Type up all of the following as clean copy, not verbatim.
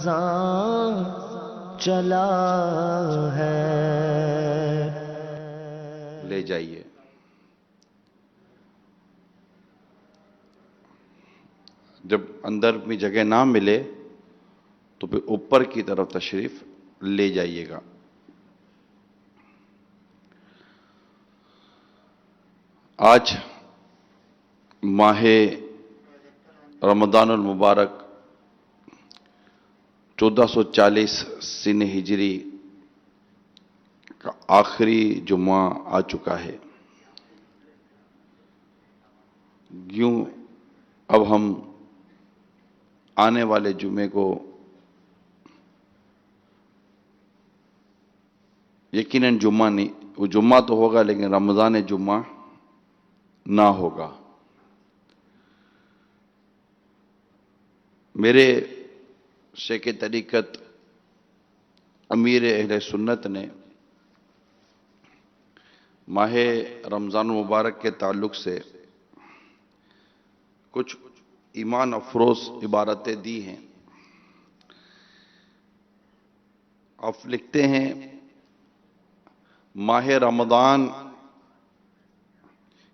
رمضان چلا ہے. لے جائیے. جب اندر میں جگہ نہ ملے تو پھر اوپر کی طرف تشریف لے جائیے گا. آج ماہ رمضان المبارک 1440 سن ہجری کا آخری جمعہ آ چکا ہے. یوں اب ہم آنے والے جمعے کو یقیناً جمعہ نہیں، وہ جمعہ تو ہوگا لیکن رمضان جمعہ نہ ہوگا. میرے شیخ طریقت امیر اہل سنت نے ماہ رمضان مبارک کے تعلق سے کچھ ایمان افروز عبارتیں دی ہیں. آپ لکھتے ہیں ماہ رمضان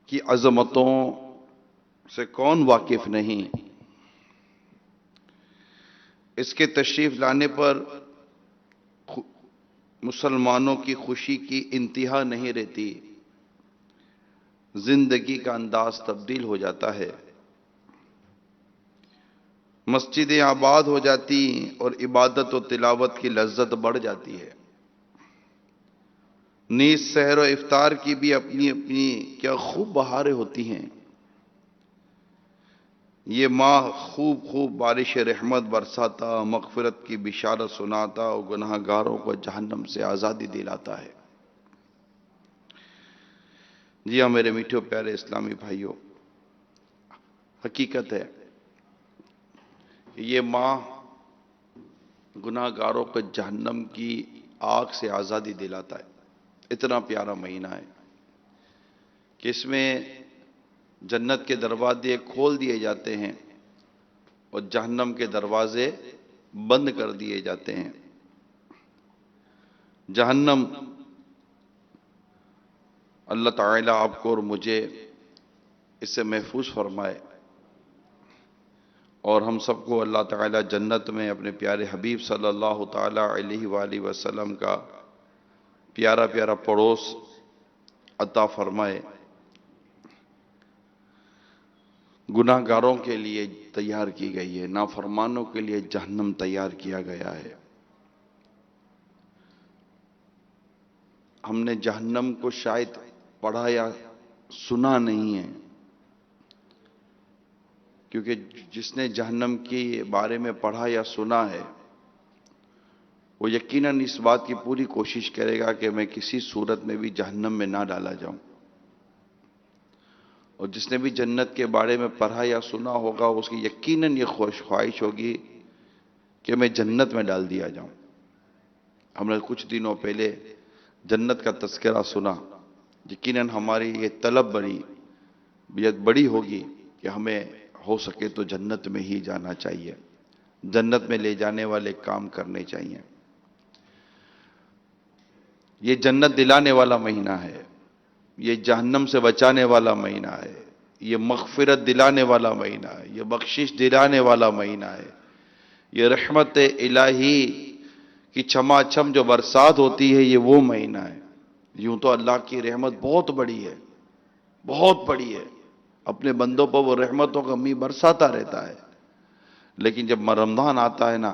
کی عظمتوں سے کون واقف نہیں. اس کے تشریف لانے پر مسلمانوں کی خوشی کی انتہا نہیں رہتی. زندگی کا انداز تبدیل ہو جاتا ہے. مسجدیں آباد ہو جاتی اور عبادت و تلاوت کی لذت بڑھ جاتی ہے. نیز سحر و افطار کی بھی اپنی اپنی کیا خوب بہاریں ہوتی ہیں. یہ ماہ خوب خوب بارش رحمت برساتا، مغفرت کی بشارت سناتا اور گناہ گاروں کو جہنم سے آزادی دلاتا ہے. جی ہاں میرے میٹھے پیارے اسلامی بھائیوں، حقیقت ہے یہ ماہ گناہ گاروں کو جہنم کی آگ سے آزادی دلاتا ہے. اتنا پیارا مہینہ ہے کہ اس میں جنت کے دروازے کھول دیے جاتے ہیں اور جہنم کے دروازے بند کر دیے جاتے ہیں. جہنم اللہ تعالیٰ آپ کو اور مجھے اس سے محفوظ فرمائے اور ہم سب کو اللہ تعالیٰ جنت میں اپنے پیارے حبیب صلی اللہ تعالیٰ علیہ وآلہ وسلم کا پیارا پیارا پڑوس عطا فرمائے. گناہ گاروں کے لیے تیار کی گئی ہے، نافرمانوں کے لیے جہنم تیار کیا گیا ہے. ہم نے جہنم کو شاید پڑھا یا سنا نہیں ہے، کیونکہ جس نے جہنم کے بارے میں پڑھا یا سنا ہے وہ یقیناً اس بات کی پوری کوشش کرے گا کہ میں کسی صورت میں بھی جہنم میں نہ ڈالا جاؤں. اور جس نے بھی جنت کے بارے میں پڑھا یا سنا ہوگا اس کی یقیناً یہ خواہش ہوگی کہ میں جنت میں ڈال دیا جاؤں. ہم نے کچھ دنوں پہلے جنت کا تذکرہ سنا. یقیناً ہماری یہ طلب بڑی ہوگی کہ ہمیں ہو سکے تو جنت میں ہی جانا چاہیے، جنت میں لے جانے والے کام کرنے چاہیے. یہ جنت دلانے والا مہینہ ہے، یہ جہنم سے بچانے والا مہینہ ہے، یہ مغفرت دلانے والا مہینہ ہے، یہ بخشش دلانے والا مہینہ ہے، یہ رحمت الہی کی چھما چھم جو برسات ہوتی ہے یہ وہ مہینہ ہے. یوں تو اللہ کی رحمت بہت بڑی ہے، بہت بڑی ہے. اپنے بندوں پر وہ رحمتوں کا میਂہ برساتا رہتا ہے، لیکن جب رمضان آتا ہے نا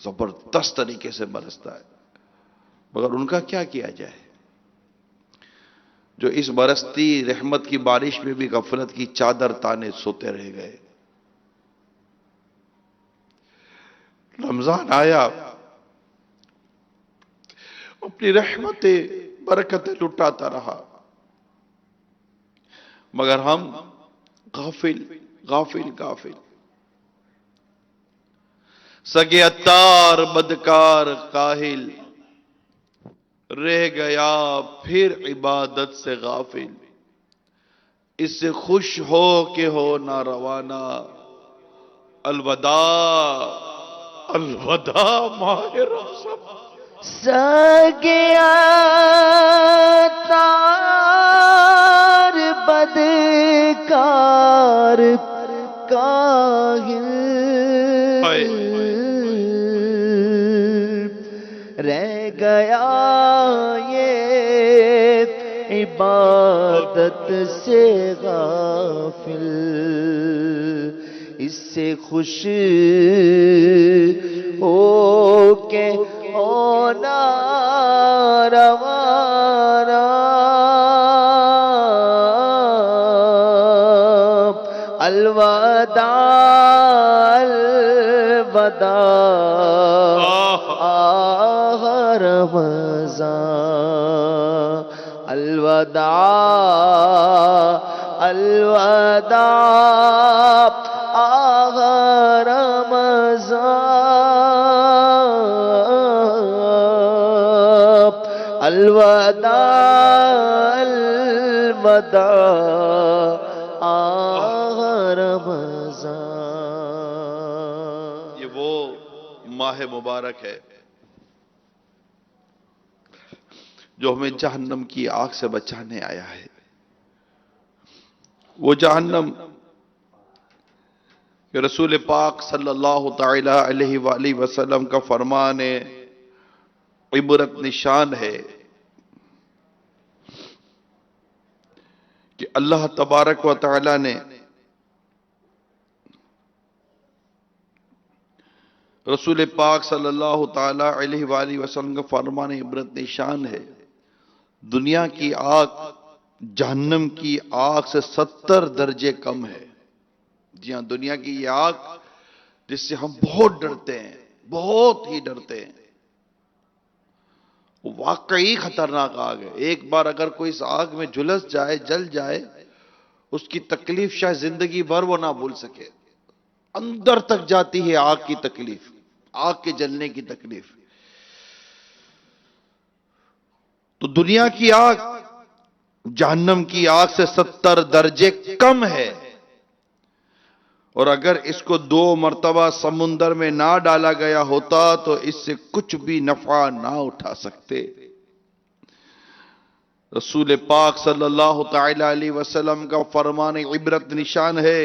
زبردست طریقے سے برستا ہے. مگر ان کا کیا کیا جائے جو اس برستی رحمت کی بارش میں بھی غفلت کی چادر تانے سوتے رہ گئے. رمضان آیا، اپنی رحمتیں برکتیں لٹاتا رہا، مگر ہم غافل غافل غافل. سگے اتار بدکار کاہل، رہ گیا پھر عبادت سے غافل. اس سے خوش ہو کہ ہو نہ روانہ، الوداع الوداع ماہ رمضان. سگیا تار بدکار کاہل رہ گیا یہ عبادت سے غافل. اس سے خوش ہو کے ہونا روانہ. الوداع الوداع آہ رمضان. الوداع الوداع آہ رمضان. الوداع الوداع آہ رمضان. یہ وہ ماہ مبارک ہے جو ہمیں جہنم کی آگ سے بچانے آیا ہے. وہ جہنم کہ رسول پاک صلی اللہ تعالی علیہ وآلہ وسلم کا فرمان عبرت نشان ہے کہ اللہ تبارک و تعالی نے رسول پاک صلی اللہ تعالی علیہ وآلہ وسلم کا فرمان عبرت نشان ہے. دنیا کی آگ جہنم کی آگ سے 70 درجے کم ہے. جی ہاں، دنیا کی یہ آگ جس سے ہم بہت ڈرتے ہیں، بہت ہی ڈرتے ہیں، وہ واقعی خطرناک آگ ہے. ایک بار اگر کوئی اس آگ میں جھلس جائے، جل جائے، اس کی تکلیف شاید زندگی بھر وہ نہ بھول سکے. اندر تک جاتی ہے آگ کی تکلیف، آگ کے جلنے کی تکلیف. تو دنیا کی آگ جہنم کی آگ سے 70 درجے کم ہے. اور اگر اس کو 2 مرتبہ سمندر میں نہ ڈالا گیا ہوتا تو اس سے کچھ بھی نفع نہ اٹھا سکتے. رسول پاک صلی اللہ تعالی علیہ وسلم کا فرمان عبرت نشان ہے.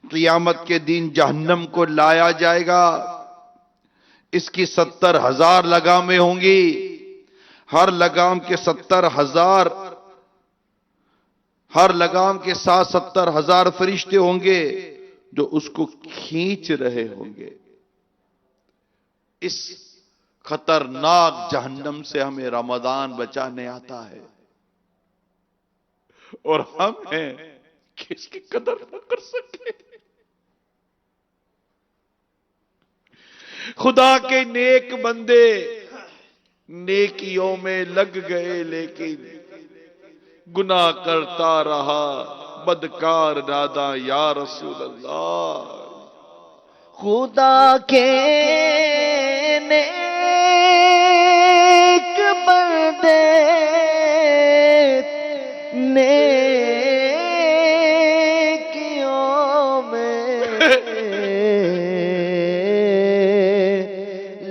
قیامت کے دن جہنم کو لایا جائے گا. اس کی 70,000 لگامیں ہوں گی. ہر لگام کے 70,000، ہر لگام کے ساتھ 70,000 فرشتے ہوں گے جو اس کو کھینچ رہے ہوں گے. اس خطرناک جہنم سے ہمیں رمضان بچانے آتا ہے، اور ہم ہیں کہ اس کی قدر نہ کر سکے. خدا کے نیک بندے نیکیوں میں لگ گئے، لیکن گناہ کرتا رہا بدکار ناداں یا رسول اللہ. خدا کے نیک بندے نیکیوں میں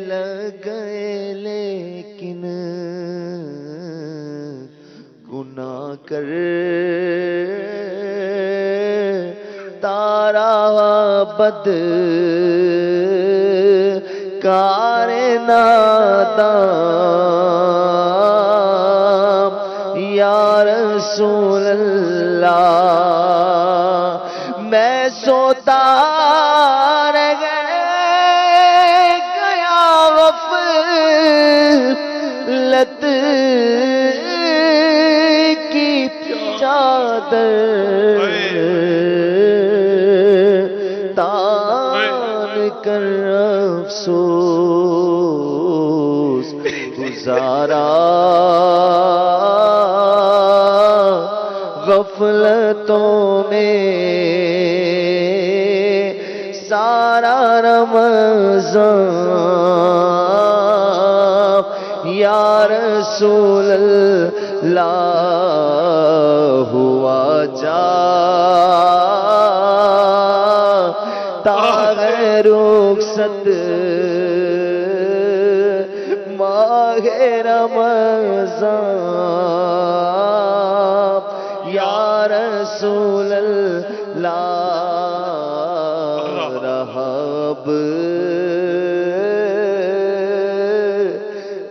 لگ گئے، لیکن گناہ کر تارا بد کار ناداں یا رسول اللہ. میں سوتا رہ گیا غفلت کی چادر تان کر افسوس گزارا. غفلتوں میں سارا رمضان یا رسول اللہ ہوا جا آتا ہے رخصت ماہ رمضان یا رسول اللہ رہب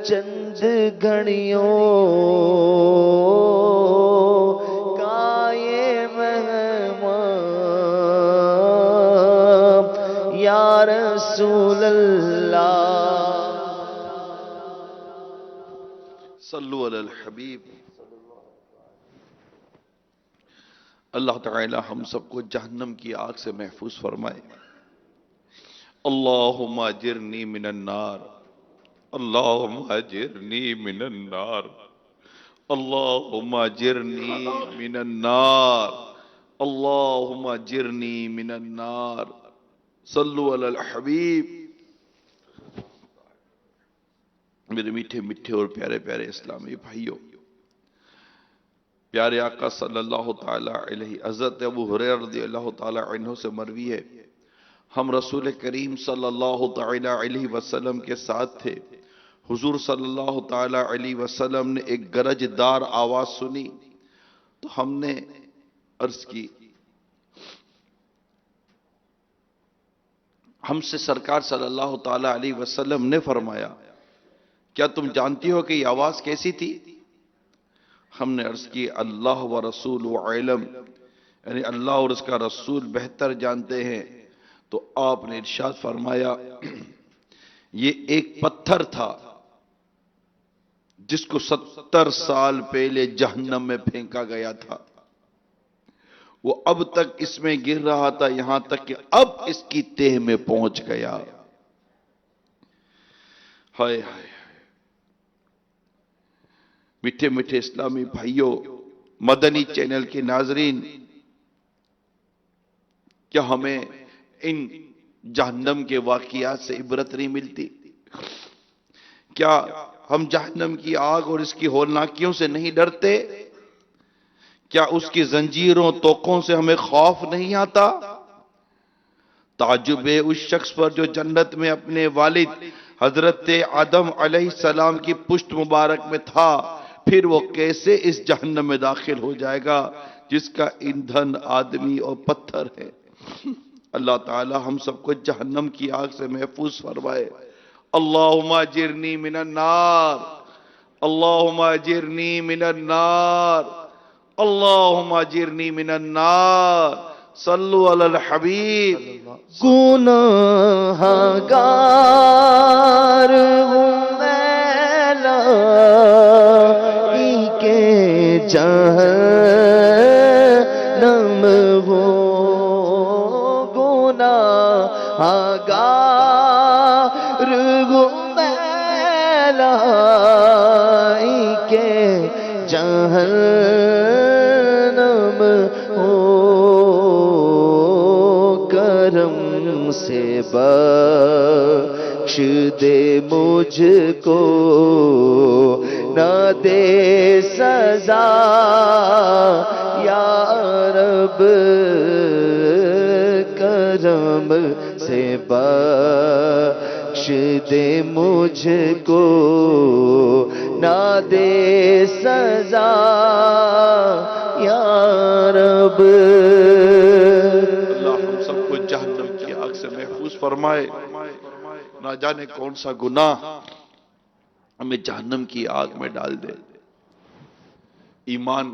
چند گھڑیوں کا یہ مہمان یا رسول اللہ صلو علی الحبیب۔ اللہ تعالی ہم سب کو جہنم کی آگ سے محفوظ فرمائے۔ اللہم اجرنی من النار، اللہم اجرنی من النار، اللہم اجرنی من النار، اللہم اجرنی من النار۔ صلو علی الحبیب۔ میرے میٹھے میٹھے اور پیارے پیارے اسلامی بھائیوں، پیارے آقا صلی اللہ تعالی علیہ، حضرت ابو ہریرہ رضی اللہ تعالی عنہ سے مروی ہے، ہم رسول کریم صلی اللہ تعالی علیہ وسلم کے ساتھ تھے۔ حضور صلی اللہ تعالی علیہ وسلم نے ایک گرج دار آواز سنی تو ہم نے عرض کی، ہم سے سرکار صلی اللہ تعالی علیہ وسلم نے فرمایا، کیا تم جانتی ہو کہ یہ آواز کیسی تھی؟ ہم نے عرض کی، اللہ و رسول علم، یعنی اللہ اور اس کا رسول بہتر جانتے ہیں۔ تو آپ نے ارشاد فرمایا، یہ ایک پتھر تھا جس کو 70 سال پہلے جہنم میں پھینکا گیا تھا، وہ اب تک اس میں گر رہا تھا، یہاں تک کہ اب اس کی تہ میں پہنچ گیا۔ ہائے ہائے، میٹھے میٹھے اسلامی بھائیوں، مدنی چینل کے ناظرین، کیا ہمیں ان جہنم کے واقعات سے عبرت نہیں ملتی؟ کیا ہم جہنم کی آگ اور اس کی ہولناکیوں سے نہیں ڈرتے؟ کیا اس کی زنجیروں توقوں سے ہمیں خوف نہیں آتا؟ تعجب ہے اس شخص پر جو جنت میں اپنے والد حضرت آدم علیہ السلام کی پشت مبارک میں تھا، پھر وہ کیسے اس جہنم میں داخل ہو جائے گا جس کا ایندھن آدمی اور پتھر ہے۔ اللہ تعالی ہم سب کو جہنم کی آگ سے محفوظ فرمائے۔ اللہم اجرنی من النار، اللہم اجرنی من النار، اللہم اجرنی من النار۔ صلو علی الحبیب۔ گناہ گار ہوں میں لائی کے جہنم ہوں، گناہ گار ہوں میں لائی کے جہنم ہوں، کرم سے بخش دے مجھ کو، نہ دے سزا یا رب، کرم سے بخش دے مجھ کو، نہ دے سزا یا رب۔ اللہ ہم سب کو جہنم کی آگ سے محفوظ فرمائے۔ نہ جانے کون سا گناہ ہمیں جہنم کی آگ میں ڈال دے۔ ایمان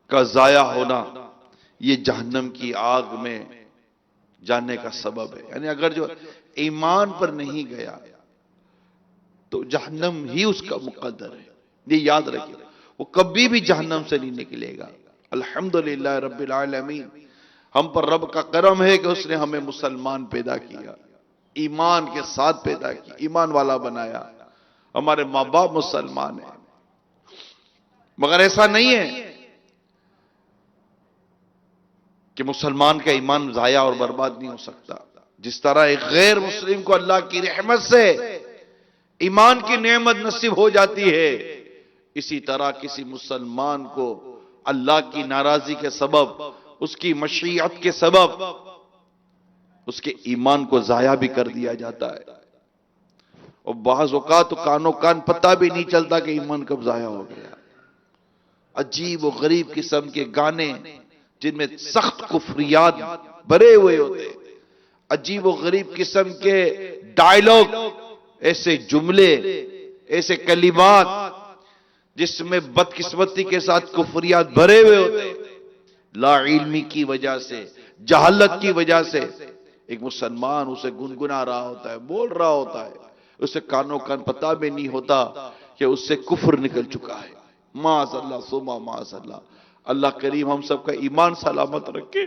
کا ضائع ہونا یہ جہنم کی آگ میں جانے کا سبب ہے۔ یعنی اگر جو ایمان پر نہیں گیا تو جہنم ہی اس کا مقدر ہے، یہ یاد رکھیں، وہ کبھی بھی جہنم سے نہیں نکلے گا۔ الحمدللہ رب العالمین، ہم پر رب کا کرم ہے کہ اس نے ہمیں مسلمان پیدا کیا، ایمان کے ساتھ پیدا کیا، ایمان والا بنایا۔ ہمارے ماں باپ مسلمان ہیں، مگر ایسا نہیں ہے کہ مسلمان کا ایمان ضائع اور برباد نہیں ہو سکتا۔ جس طرح ایک غیر مسلم کو اللہ کی رحمت سے ایمان کی نعمت نصیب ہو جاتی ہے، اسی طرح کسی مسلمان کو اللہ کی ناراضی کے سبب، اس کی مشیت کے سبب اس کے ایمان کو ضائع بھی کر دیا جاتا ہے، اور بعض اوقات تو کانوں کان پتہ بھی نہیں چلتا کہ ایمان کب ضائع ہو گیا۔ عجیب و غریب قسم کے گانے جن میں سخت کفریات بھرے ہوئے ہوتے، عجیب و غریب قسم کے ڈائلاگ، ایسے جملے، ایسے کلمات جس میں بدقسمتی کے ساتھ کفریات بھرے ہوئے ہوتے، لا علمی کی وجہ سے، جہالت کی وجہ سے ایک مسلمان اسے گنگنا رہا ہوتا ہے، بول رہا ہوتا ہے، اسے کانوں کان پتہ بھی نہیں ہوتا کہ اس سے کفر نکل چکا ہے۔ معاذ اللہ ثم معاذ اللہ۔ اللہ کریم ہم سب کا ایمان سلامت رکھے۔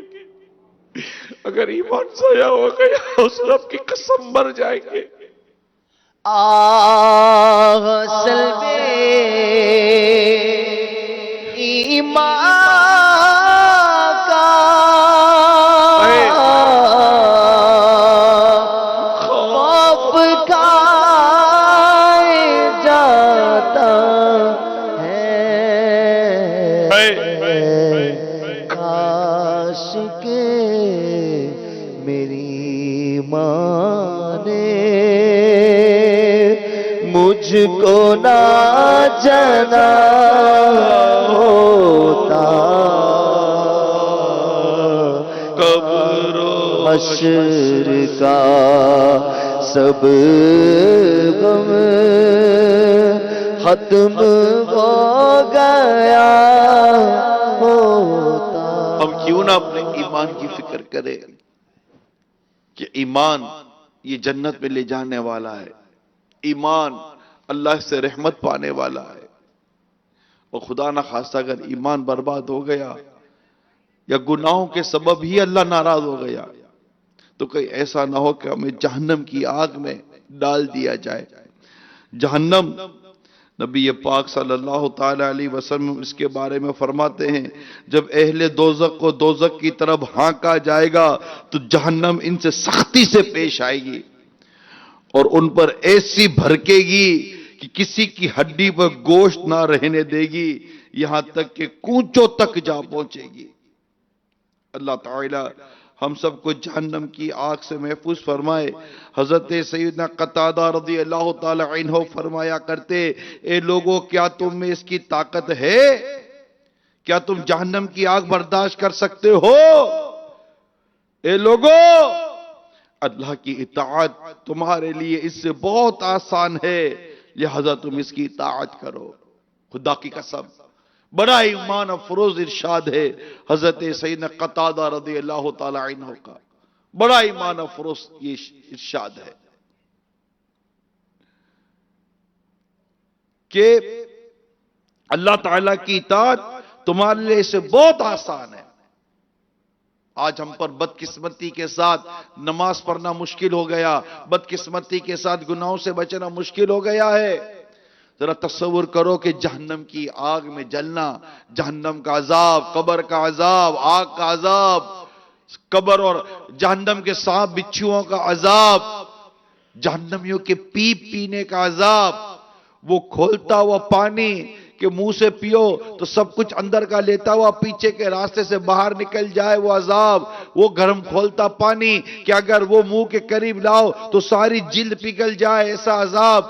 اگر ایمان ضائع ہو گیا اس رب کی قسم مر جائیں گے۔ سلوے ایمان کا خوف کھائے جاتا ہے، کاش کہ میری ماں نے مجھ کو نہ جنا ہوتا، قبر و حشر کا سب غم ختم ہو گیا ہوتا۔ ہم کیوں نہ اپنے ایمان کی فکر کریں کہ ایمان یہ جنت میں لے جانے والا ہے، ایمان اللہ سے رحمت پانے والا ہے، اور خدا نہ خواستہ اگر ایمان برباد ہو گیا یا گناہوں کے سبب ہی اللہ ناراض ہو گیا تو کہیں ایسا نہ ہو کہ ہمیں جہنم کی آگ میں ڈال دیا جائے۔ جہنم، نبی پاک صلی اللہ تعالی علیہ وسلم اس کے بارے میں فرماتے ہیں جب اہل دوزخ کو دوزخ کی طرف ہانکا جائے گا تو جہنم ان سے سختی سے پیش آئے گی اور ان پر ایسی بھڑکے گی کہ کسی کی ہڈی پر گوشت نہ رہنے دے گی، یہاں تک کہ کونچوں تک جا پہنچے گی۔ اللہ تعالی ہم سب کو جہنم کی آگ سے محفوظ فرمائے۔ حضرت سیدنا قتادہ رضی اللہ تعالی عنہ فرمایا کرتے، اے لوگوں کیا تم میں اس کی طاقت ہے؟ کیا تم جہنم کی آگ برداشت کر سکتے ہو؟ اے لوگوں، اللہ کی اطاعت تمہارے لیے اس سے بہت آسان ہے، لہذا تم اس کی اطاعت کرو۔ خدا کی قسم بڑا ایمان افروز ارشاد ہے حضرت سیدنا قتادہ رضی اللہ تعالی عنہ کا، بڑا ایمان افروز یہ ارشاد ہے کہ اللہ تعالیٰ کی اطاعت تمہارے لیے اس سے بہت آسان ہے۔ آج ہم پر بدقسمتی کے ساتھ نماز پڑھنا مشکل ہو گیا، بدقسمتی کے ساتھ گناہوں سے بچنا مشکل ہو گیا ہے۔ ذرا تصور کرو کہ جہنم کی آگ میں جلنا، جہنم کا عذاب، قبر کا عذاب، آگ کا عذاب، قبر اور جہنم کے سانپ بچھوؤں کا عذاب، جہنمیوں کے پیپ پینے کا عذاب، وہ کھولتا ہوا پانی کہ منہ سے پیو تو سب کچھ اندر کا لیتا ہوا پیچھے کے راستے سے باہر نکل جائے وہ عذاب، وہ گرم کھولتا پانی کہ اگر وہ منہ کے قریب لاؤ تو ساری جلد پگھل جائے ایسا عذاب۔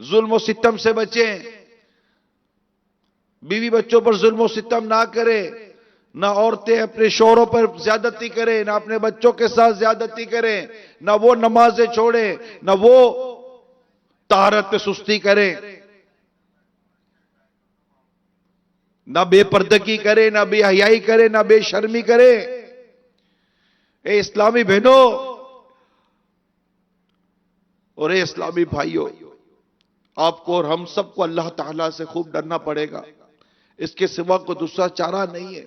ظلم و ستم سے بچیں، بیوی بچوں پر ظلم و ستم نہ کرے، نہ عورتیں اپنے شوہروں پر زیادتی کریں، نہ اپنے بچوں کے ساتھ زیادتی کریں، نہ وہ نمازیں چھوڑیں، نہ وہ طہارت پہ سستی کریں، نہ بے پردگی کریں، نہ بے حیائی کریں، نہ بے شرمی کریں۔ اے اسلامی بہنوں اور اے اسلامی بھائیوں، آپ کو اور ہم سب کو اللہ تعالیٰ سے خوب ڈرنا پڑے گا، اس کے سوا کوئی دوسرا چارہ نہیں ہے۔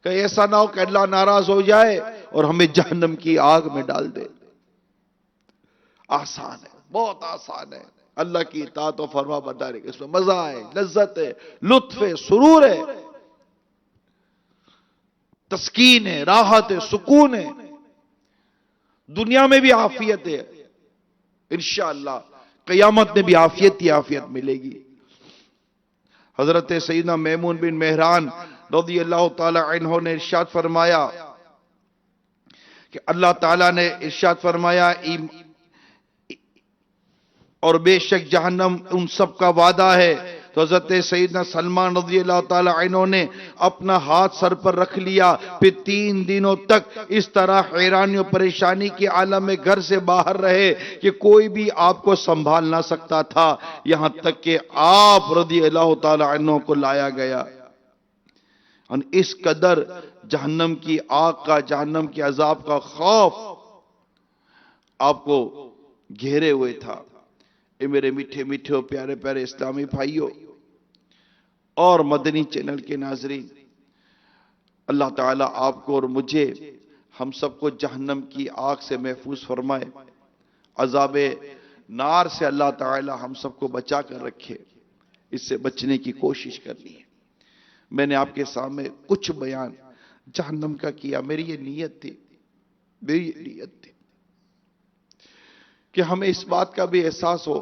کہ ایسا نہ ہو کہ اللہ ناراض ہو جائے اور ہمیں جہنم کی آگ میں ڈال دے۔ آسان ہے، بہت آسان ہے، اللہ کی اطاعت و فرما برداری، اس میں مزہ ہے، لذت ہے، لطف ہے، سرور ہے، تسکین ہے، راحت ہے، سکون ہے، دنیا میں بھی عافیت ہے، انشاءاللہ قیامت میں بھی عافیت ہی عافیت ملے گی۔ حضرت سیدنا میمون بن مہران رضی اللہ تعالی عنہ نے ارشاد فرمایا کہ اللہ تعالیٰ نے ارشاد فرمایا اور بے شک جہنم ان سب کا وعدہ ہے. تو حضرت سیدنا سلمان رضی اللہ تعالی عنہ نے اپنا ہاتھ سر پر رکھ لیا. پھر 3 دنوں تک اس طرح حیرانی اور پریشانی کے عالم میں گھر سے باہر رہے کہ کوئی بھی آپ کو سنبھال نہ سکتا تھا، یہاں تک کہ آپ رضی اللہ تعالی عنہ کو لایا گیا. اور اس قدر جہنم کی آگ کا، جہنم کے عذاب کا خوف آپ کو گھیرے ہوئے تھا. اے میرے میٹھے میٹھے اور پیارے پیارے اسلامی بھائیوں اور مدنی چینل کے ناظرین، اللہ تعالیٰ آپ کو اور مجھے، ہم سب کو جہنم کی آگ سے محفوظ فرمائے. عذاب نار سے اللہ تعالیٰ ہم سب کو بچا کر رکھے. اس سے بچنے کی کوشش کرنی ہے. میں نے آپ کے سامنے کچھ بیان جہنم کا کیا. میری یہ نیت تھی کہ ہمیں اس بات کا بھی احساس ہو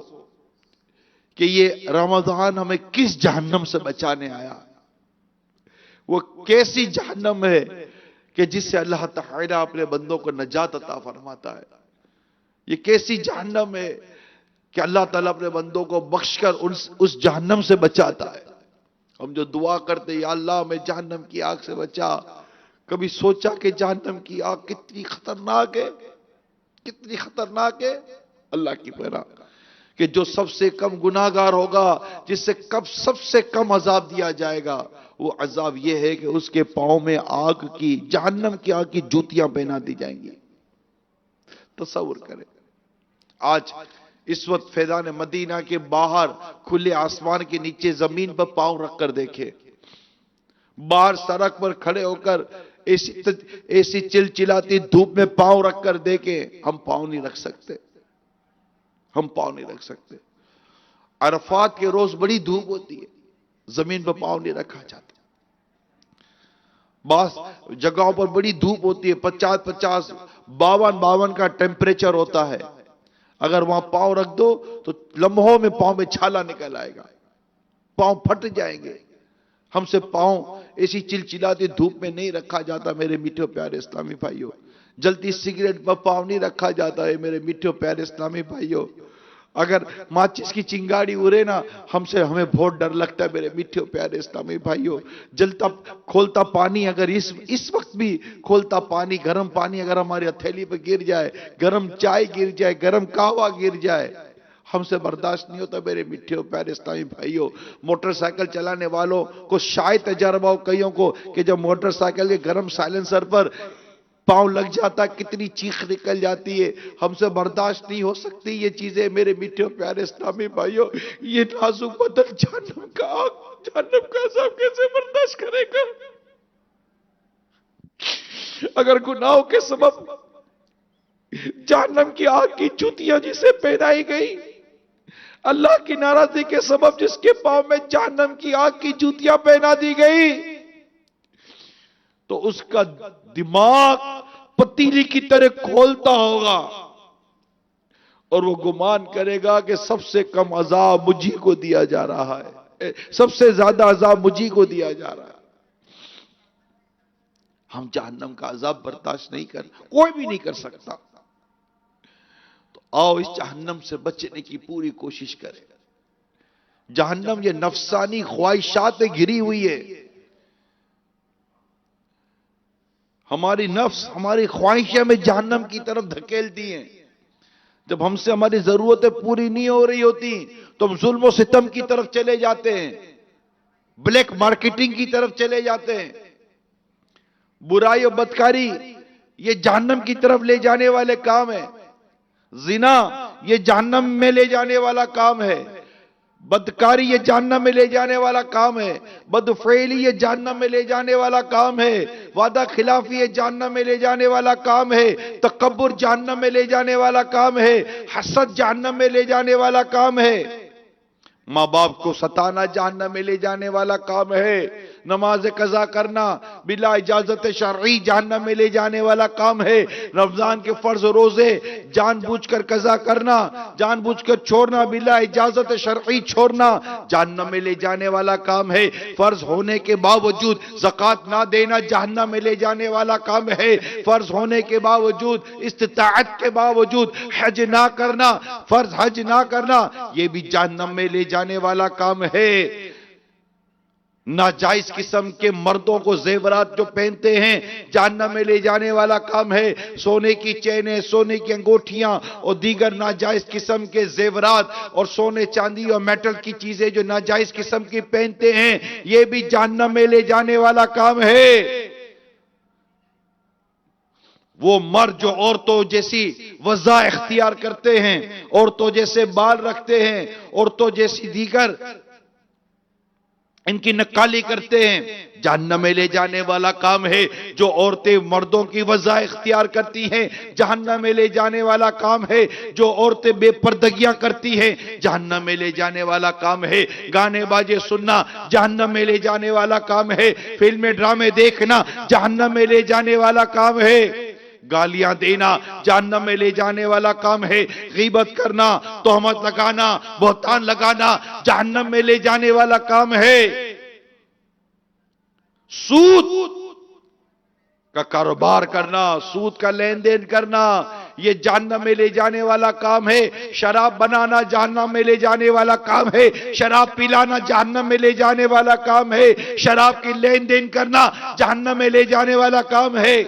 کہ یہ رمضان ہمیں کس جہنم سے بچانے آیا. وہ کیسی جہنم ہے کہ جس سے اللہ تعالیٰ اپنے بندوں کو نجات عطا فرماتا ہے. یہ کیسی جہنم ہے کہ اللہ تعالیٰ اپنے بندوں کو بخش کر اس جہنم سے بچاتا ہے. ہم جو دعا کرتے یا اللہ ہمیں جہنم کی آگ سے بچا، کبھی سوچا کہ جہنم کی آگ کتنی خطرناک ہے، کتنی خطرناک ہے. اللہ کی پناہ کہ جو سب سے کم گناہگار ہوگا، جس سے سب سے کم عذاب دیا جائے گا، وہ عذاب یہ ہے کہ اس کے پاؤں میں آگ کی، جہنم کی آگ کی جوتیاں پہنا دی جائیں گی. تصور کریں آج اس وقت فیضان مدینہ کے باہر کھلے آسمان کے نیچے زمین پر پاؤں رکھ کر دیکھے، باہر سڑک پر کھڑے ہو کر ایسی چلچلاتی دھوپ میں پاؤں رکھ کر دیکھیں، ہم پاؤں نہیں رکھ سکتے. ہم پاؤں نہیں رکھ سکتے. عرفات کے روز بڑی دھوپ ہوتی ہے، زمین پر پاؤں نہیں رکھا جاتا. بعض جگہوں پر بڑی دھوپ ہوتی ہے، 50 52 کا ٹیمپریچر ہوتا ہے. اگر وہاں پاؤں رکھ دو تو لمحوں میں پاؤں میں چھالا نکل آئے گا، پاؤں پھٹ جائیں گے. ہم سے پاؤں ایسی چلچلاتی دھوپ میں نہیں رکھا جاتا میرے میٹھے پیارے اسلامی بھائیوں. جلتی سگریٹ پر پاؤں نہیں رکھا جاتا ہے میرے میٹھے پیارے اسلامی بھائیوں. اگر ماچس کی چنگاڑی اڑے نا، ہمیں بہت ڈر لگتا ہے میرے میٹھے پیارے اسلامی بھائیوں. جلتا کھولتا پانی، اگر اس وقت بھی کھولتا پانی، گرم پانی اگر ہماری ہتھیلی پہ گر جائے، گرم چائے گر جائے، گرم قہوہ گر جائے، ہم سے برداشت نہیں ہوتا میرے میٹھے پیارے اسلامی بھائیوں. موٹر سائیکل چلانے والوں کو شاید تجربہ ہو کئیوں کو کہ جب موٹر سائیکل کے گرم سائلنسر پر پاؤں لگ جاتا کتنی چیخ نکل جاتی ہے. ہم سے برداشت نہیں ہو سکتی یہ چیزیں میرے میٹھے پیارے اسلامی بھائیوں. یہ نازک بدن جہنم کا عذاب کیسے برداشت کرے گا؟ اگر گناہوں کے سبب جہنم کی آگ کی جوتیاں جسے پہنائی گئی، اللہ کی ناراضی کے سبب جس کے پاؤں میں جہنم کی آگ کی جوتیاں پہنا دی گئی، تو اس کا دماغ پتیلی کی طرح کھولتا ہوگا اور وہ گمان کرے گا کہ سب سے کم عذاب مجھی کو دیا جا رہا ہے، سب سے زیادہ عذاب مجھی کو دیا جا رہا ہے. ہم جہنم کا عذاب برداشت نہیں کوئی بھی نہیں کر سکتا. تو آؤ اس جہنم سے بچنے کی پوری کوشش کریں. جہنم یہ نفسانی خواہشات گھری ہوئی ہے. ہماری نفس، ہماری خواہشیں ہمیں جہنم کی طرف دھکیلتی ہیں. جب ہم سے ہماری ضرورتیں پوری نہیں ہو رہی ہوتی تو ہم ظلم و ستم کی طرف چلے جاتے ہیں، بلیک مارکیٹنگ کی طرف چلے جاتے ہیں. برائی و بدکاری یہ جہنم کی طرف لے جانے والے کام ہیں. زنا یہ جہنم میں لے جانے والا کام ہے. بدکاری یہ جہنم میں لے جانے والا کام ہے. بدفعلی یہ جہنم میں لے جانے والا کام ہے. وعدہ خلافی یہ جہنم میں لے جانے والا کام ہے. تکبر جہنم میں لے جانے والا کام ہے. حسد جہنم میں لے جانے والا کام ہے. ماں باپ کو ستانا جہنم میں لے جانے والا کام ہے. نماز قضا کرنا بلا اجازت شرعی جہنم میں لے جانے والا کام ہے. رمضان کے فرض روزے جان بوجھ کر قضا کرنا، جان بوجھ کر چھوڑنا، بلا اجازت شرعی چھوڑنا جہنم میں لے جانے والا کام ہے. فرض ہونے کے باوجود زکوٰۃ نہ دینا جہنم میں لے جانے والا کام ہے. فرض ہونے کے باوجود، استطاعت کے باوجود حج نہ کرنا، فرض حج نہ کرنا، یہ بھی جہنم میں لے جانے والا کام ہے. ناجائز قسم کے مردوں کو زیورات جو پہنتے ہیں جہنم میں لے جانے والا کام ہے. سونے کی چینیں، سونے کی انگوٹھیاں اور دیگر ناجائز قسم کے زیورات اور سونے چاندی اور میٹل کی چیزیں جو ناجائز قسم کی پہنتے ہیں یہ بھی جہنم میں لے جانے والا کام ہے. وہ مرد جو عورتوں جیسی وضع اختیار کرتے ہیں، عورتوں جیسے بال رکھتے ہیں، عورتوں جیسی دیگر ان کی نقالی کرتے ہیں، جہنم میں لے جانے والا کام ہے. جو عورتیں مردوں کی وضع اختیار کرتی ہیں جہنم میں لے جانے والا کام ہے. جو عورتیں بے پردگیاں کرتی ہیں جہنم میں لے جانے والا کام ہے. گانے باجے سننا جہنم میں لے جانے والا کام ہے. فلمیں ڈرامے دیکھنا جہنم میں لے جانے والا کام ہے. گالیاں دینا جہنم میں لے جانے والا کام ہے. غیبت کرنا، تہمت لگانا، بہتان لگانا جہنم میں لے جانے والا کام ہے. سود کا کاروبار کرنا، سود کا لین دین کرنا یہ جہنم میں لے جانے والا کام ہے. شراب بنانا جہنم میں لے جانے والا کام ہے. شراب پلانا جہنم میں لے جانے والا کام ہے. شراب کی لین دین کرنا جہنم میں لے جانے والا کام ہے.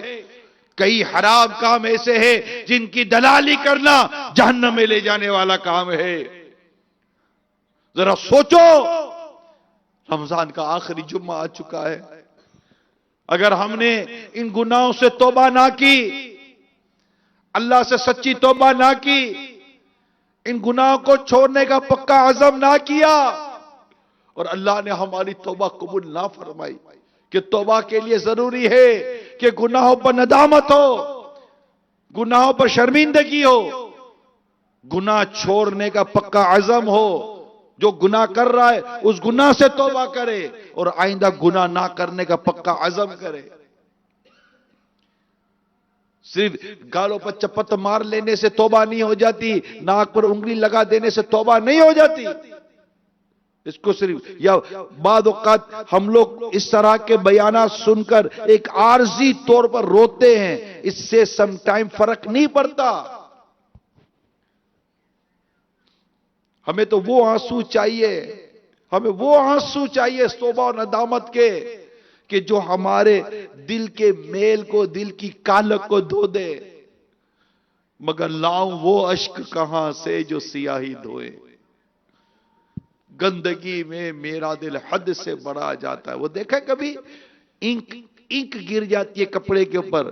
کئی حرام کام ایسے ہیں جن کی دلالی کرنا جہنم میں لے جانے والا کام ہے. ذرا سوچو، رمضان کا آخری جمعہ آ چکا ہے. اگر ہم نے ان گناہوں سے توبہ نہ کی، اللہ سے سچی توبہ نہ کی، ان گناہوں کو چھوڑنے کا پکا عزم نہ کیا اور اللہ نے ہماری توبہ قبول نہ فرمائی، کہ توبہ کے لیے ضروری ہے کہ گناہوں پر ندامت ہو، گناہوں پر شرمندگی ہو، گناہ چھوڑنے کا پکا عزم ہو. جو گناہ کر رہا ہے اس گناہ سے توبہ کرے اور آئندہ گناہ نہ کرنے کا پکا عزم کرے. صرف گالوں پر چپت مار لینے سے توبہ نہیں ہو جاتی، ناک پر انگلی لگا دینے سے توبہ نہیں ہو جاتی. اس کو صرف یا بعض اوقات ہم لوگ اس طرح کے بیانات سن کر ایک عارضی طور پر روتے ہیں، اس سے سم ٹائم فرق نہیں پڑتا. ہمیں تو وہ آنسو چاہیے، ہمیں وہ آنسو چاہیے توبہ و ندامت کے کہ جو ہمارے دل کے میل کو، دل کی کالک کو دھو دے. مگر لاؤں وہ اشک کہاں سے جو سیاہی دھوئے. گندگی میں میرا دل حد سے بڑا جاتا ہے. وہ دیکھا کبھی انک گر جاتی ہے کپڑے کے اوپر،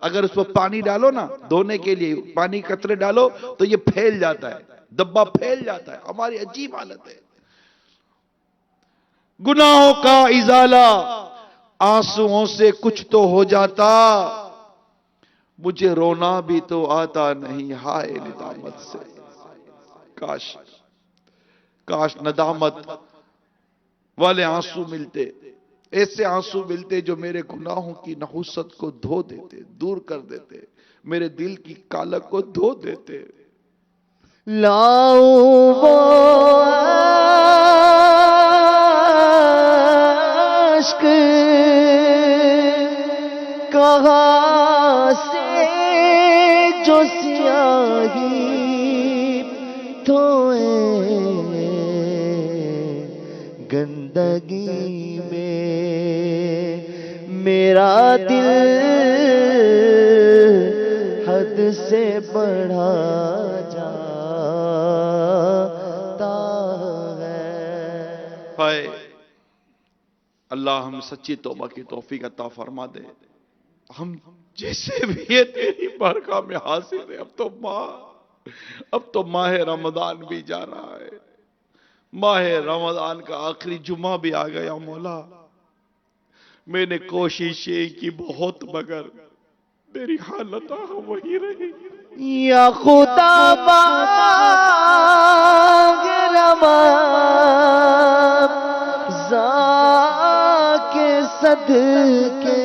اگر اس پر پانی ڈالو نا دھونے کے لیے، پانی قطرے ڈالو تو یہ پھیل جاتا ہے، دبا پھیل جاتا ہے. ہماری عجیب حالت ہے. گناہوں کا ازالہ آنسوؤں سے کچھ تو ہو جاتا، مجھے رونا بھی تو آتا نہیں ہائے ندامت سے. کاش ندامت والے آنسو ملتے، ایسے آنسو ملتے جو میرے گناہوں کی نحوست کو دھو دیتے، دور کر دیتے، میرے دل کی کالک کو دھو دیتے. لاؤں وہ عشق کہاں سے جو سیاہی دھوئے. گندگی میں میرا دل حد سے بڑھا جاتا ہے. ہائے اللہ ہم سچی توبہ کی توفیق عطا فرما دے. ہم جیسے بھی یہ تیری بارگاہ میں حاضر ہیں. اب تو ماہ رمضان بھی جا رہا ہے، ماہ رمضان کا آخری جمعہ بھی آ گیا. مولا میں نے کوششیں کی بہت مگر میری حالت وہی رہی. یا خدا مانگ رواں کے صدقے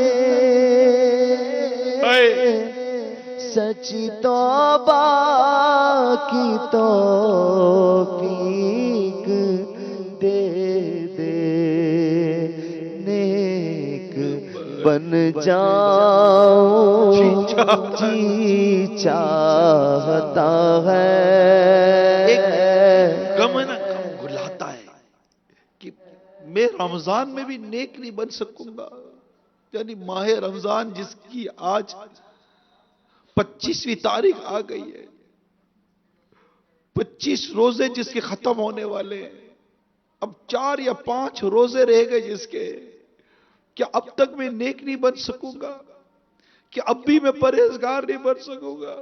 سچی توبہ کی توفیق دے دے، نیک بن جاؤں جی چاہتا ہے۔ غم ہے نا، غم گلاتا ہے کہ میں رمضان میں بھی نیک نہیں بن سکوں گا۔ یعنی ماہ رمضان جس کی آج 25ویں تاریخ آ گئی ہے، 25 روزے جس کے ختم ہونے والے ہیں، اب 4 یا 5 روزے رہ گئے جس کے، کیا اب تک میں نیک نہیں بن سکوں گا؟ کہ اب بھی میں پرہیزگار نہیں بن سکوں گا؟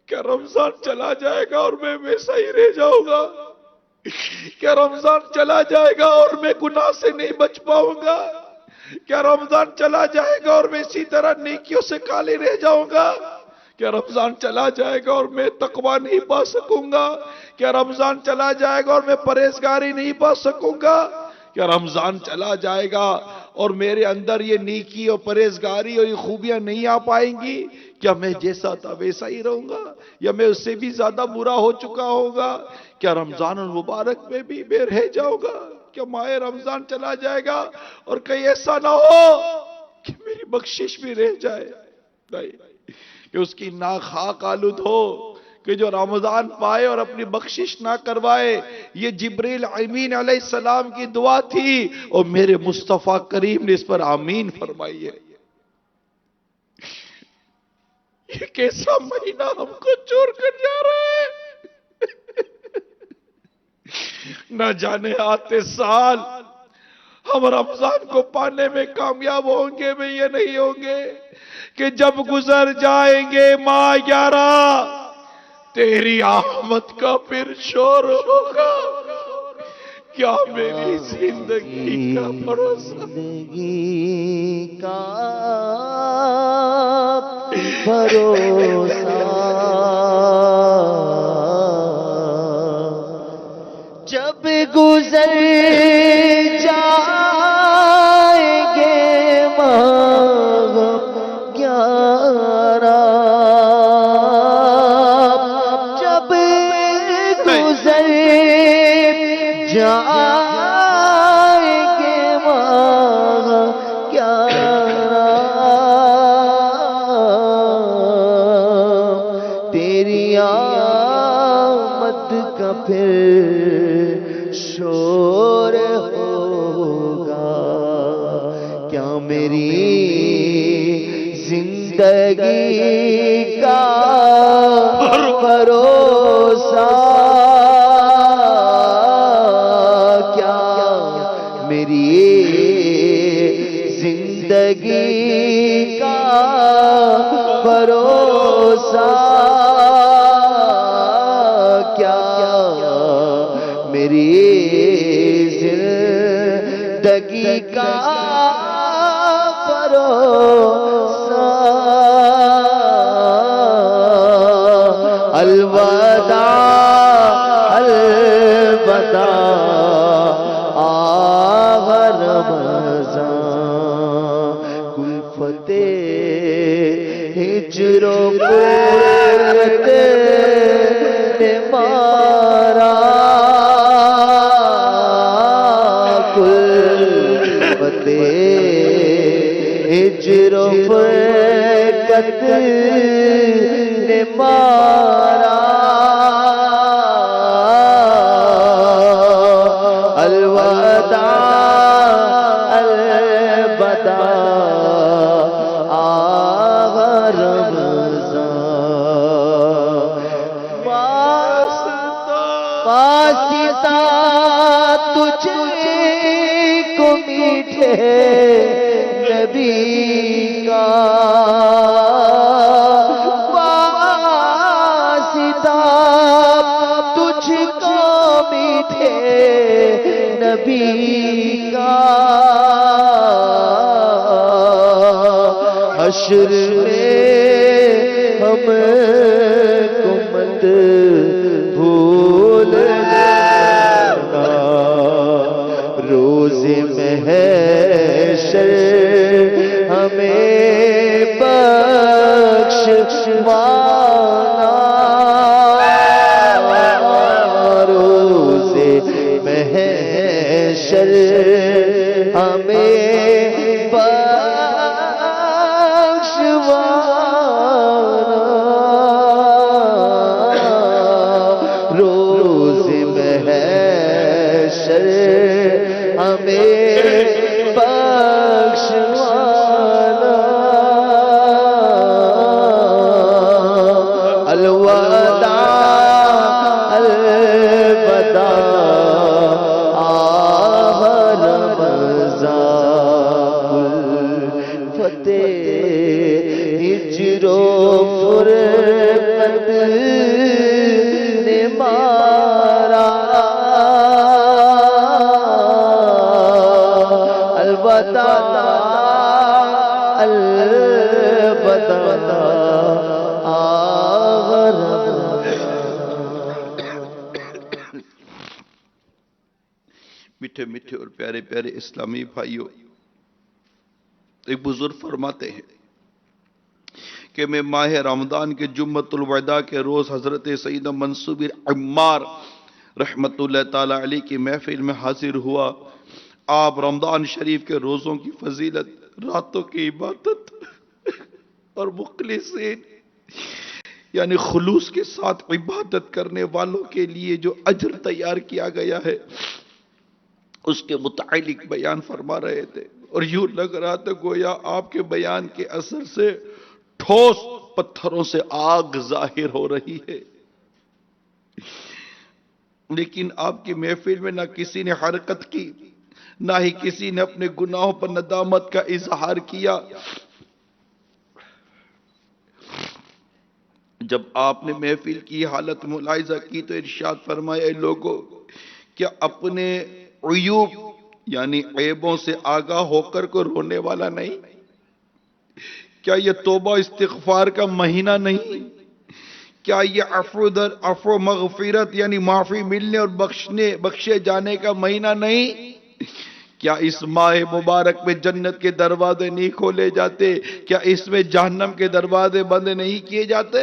کیا رمضان چلا جائے گا اور میں ویسا ہی رہ جاؤں گا؟ کیا رمضان چلا جائے گا اور میں گناہ سے نہیں بچ پاؤں گا؟ کیا رمضان چلا جائے گا اور میں اسی طرح نیکیوں سے خالی رہ جاؤں گا؟ کیا رمضان چلا جائے گا اور میں تقویٰ نہیں پا سکوں گا؟ کیا رمضان چلا جائے گا اور میں پرہیزگاری نہیں پا سکوں گا؟ کیا رمضان چلا جائے گا اور میرے اندر یہ نیکی اور پرہیزگاری اور یہ خوبیاں نہیں آ پائیں گی؟ کیا میں جیسا تھا ویسا ہی رہوں گا یا میں اس سے بھی زیادہ برا ہو چکا ہوگا؟ کیا رمضان المبارک میں بھی میں رہ جاؤں گا؟ کیا ماہ رمضان چلا جائے گا اور کہیں ایسا نہ ہو کہ میری بخشش بھی رہ جائے؟ نہیں، کہ اس کی ناک خاک آلود ہو کہ جو رمضان پائے اور اپنی بخشش نہ کروائے۔ یہ جبریل امین علیہ السلام کی دعا تھی اور میرے مصطفیٰ کریم نے اس پر آمین فرمائی ہے۔ یہ کیسا مہینہ ہم کو چھوڑ کر جا رہا ہے؟ نہ جانے آتے سال ہم رمضان کو پانے میں کامیاب ہوں گے میں یا نہیں ہوں گے، کہ جب گزر جائیں گے ماہ 11 تیری آمد کا پھر شور ہوگا۔ کیا میری زندگی کا بھروسہ؟ زندگی کا بھروسہ جب گزر جائیں گے ماہ 11، جب گزر جائیں گے ماہ 11، تیری آمد کا پھر شور ہوگا۔ کیا میری زندگی کا بھروسہ، کیا میری زندگی کا بھروسہ، کیا میری زندگی کا بھروسہ؟ الوداع الوداع آہ رمضان، کلفت ہجر و غربت نے مارا، کلفت ہجر و غربت نے مارا، الوداع الوداع آہ رمضان، واسطہ تجھ کو میٹھے نبی کا، واسطہ تجھ کو میٹھے نبی کا، حشر میں ہم کو مت بھولنا، روز محشر روز محشر ہمیں بخشوانا، روز محشر ہمیں بخشوانا، الوداع الوداع آہ رمضان الفتح ہجر و فرقت نے مارا، الوداع الوداع آہ میٹھے میٹھے اور پیارے پیارے اسلامی بھائیوں، ایک بزرگ فرماتے ہیں کہ میں ماہ رمضان کے جمعۃ الوداع کے روز حضرت سیدنا منصور عمار رحمت اللہ تعالی علیہ کی محفل میں حاضر ہوا۔ آپ رمضان شریف کے روزوں کی فضیلت، راتوں کی عبادت اور مخلصین یعنی خلوص کے ساتھ عبادت کرنے والوں کے لیے جو اجر تیار کیا گیا ہے اس کے متعلق بیان فرما رہے تھے، اور یوں لگ رہا تھا گویا آپ کے بیان کے اثر سے ٹھوس پتھروں سے آگ ظاہر ہو رہی ہے۔ لیکن آپ کی محفل میں نہ کسی نے حرکت کی، نہ ہی کسی نے اپنے گناہوں پر ندامت کا اظہار کیا۔ جب آپ نے محفل کی حالت ملاحظہ کی تو ارشاد فرمایا، اے لوگوں، کیا اپنے عیوب یعنی عیبوں سے آگاہ ہو کر کو رونے والا نہیں؟ کیا یہ توبہ استغفار کا مہینہ نہیں؟ کیا یہ عفو مغفرت یعنی معافی ملنے اور بخشے جانے کا مہینہ نہیں؟ کیا اس ماہ مبارک میں جنت کے دروازے نہیں کھولے جاتے؟ کیا اس میں جہنم کے دروازے بند نہیں کیے جاتے؟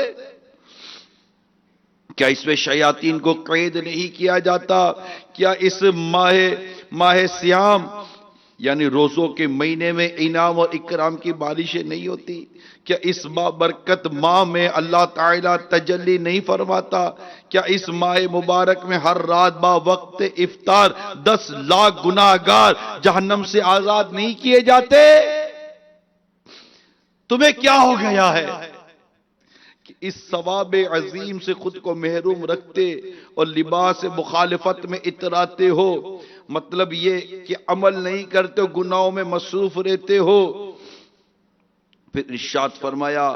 کیا اس میں شیاطین کو قید نہیں کیا جاتا؟ کیا اس ماہ سیام یعنی روزوں کے مہینے میں انعام اور اکرام کی بارشیں نہیں ہوتی؟ کیا اس برکت ماہ میں اللہ تعالیٰ تجلی نہیں فرماتا؟ کیا اس ماہ مبارک میں ہر رات با وقت افطار 10 لاکھ گناہگار جہنم سے آزاد نہیں کیے جاتے؟ تمہیں کیا ہو گیا ہے کہ اس ثواب عظیم سے خود کو محروم رکھتے اور لباس مخالفت میں اتراتے ہو؟ مطلب یہ کہ عمل نہیں کرتے ہو، گناہوں میں مصروف رہتے ہو۔ پھر ارشاد فرمایا،